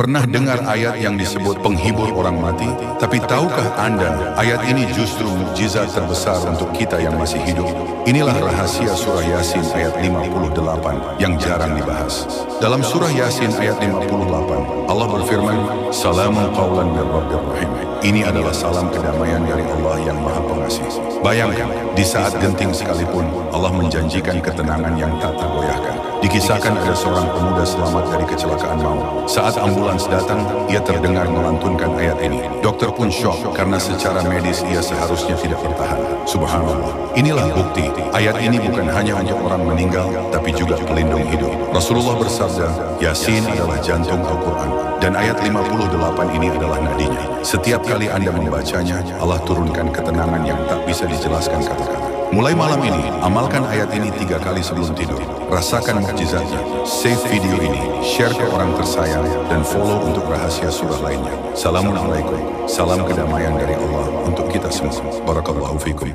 Pernah dengar ayat yang disebut penghibur orang mati? Tapi tahukah Anda, ayat ini justru mukjizat terbesar untuk kita yang masih hidup? Inilah rahasia surah Yasin ayat 58 yang jarang dibahas. Dalam surah Yasin ayat 58, Allah berfirman, Salamun qawlan mir rabbir rahim. Ini adalah salam kedamaian dari Allah yang Maha Pengasih. Bayangkan, di saat genting sekalipun, Allah menjanjikan ketenangan yang tak tergoyahkan. Dikisahkan ada seorang pemuda selamat dari kecelakaan maut. Saat ambulans datang, ia terdengar melantunkan ayat ini. Dokter pun syok karena secara medis ia seharusnya tidak bertahan. Subhanallah. Inilah bukti, ayat ini bukan hanya untuk orang meninggal, tapi juga pelindung hidup. Rasulullah bersabda, Yasin adalah jantung Al-Quran, dan ayat 58 ini adalah nadinya. Setiap kali Anda membacanya, Allah turunkan ketenangan yang tak bisa dijelaskan kata-kata. Mulai malam ini, amalkan ayat ini 3 kali sebelum tidur. Rasakan mukjizatnya. Save video ini, share ke orang tersayang, dan follow untuk rahasia surah lainnya. Assalamualaikum. Salam kedamaian dari Allah untuk kita semua. Barakallahu fikum.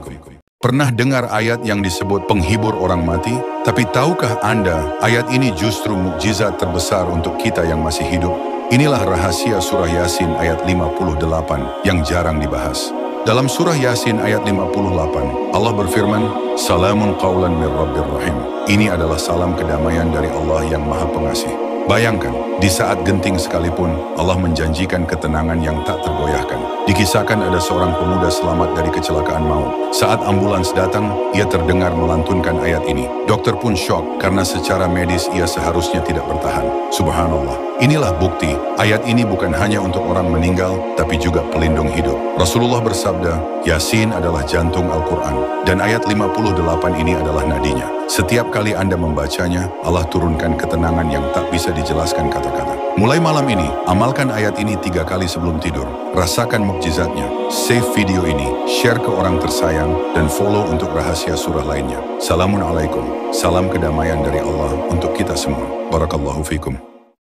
Pernah dengar ayat yang disebut penghibur orang mati? Tapi tahukah Anda, ayat ini justru mukjizat terbesar untuk kita yang masih hidup? Inilah rahasia surah Yasin ayat 58 yang jarang dibahas. Dalam surah Yasin ayat 58, Allah berfirman, Salamun qawlan mir rabbir rahim. Ini adalah salam kedamaian dari Allah yang Maha Pengasih. Bayangkan, di saat genting sekalipun, Allah menjanjikan ketenangan yang tak tergoyahkan. Dikisahkan ada seorang pemuda selamat dari kecelakaan maut. Saat ambulans datang, ia terdengar melantunkan ayat ini. Dokter pun syok karena secara medis ia seharusnya tidak bertahan. Subhanallah. Inilah bukti, ayat ini bukan hanya untuk orang meninggal, tapi juga pelindung hidup. Rasulullah bersabda, Yasin adalah jantung Al-Quran, dan ayat 58 ini adalah nadinya. Setiap kali Anda membacanya, Allah turunkan ketenangan yang tak bisa dijelaskan kata-kata. Mulai malam ini, amalkan ayat ini 3 kali sebelum tidur. Rasakan mukjizatnya. Save video ini, share ke orang tersayang, dan follow untuk rahasia surah lainnya. Assalamualaikum. Salam kedamaian dari Allah untuk kita semua. Barakallahu fikum.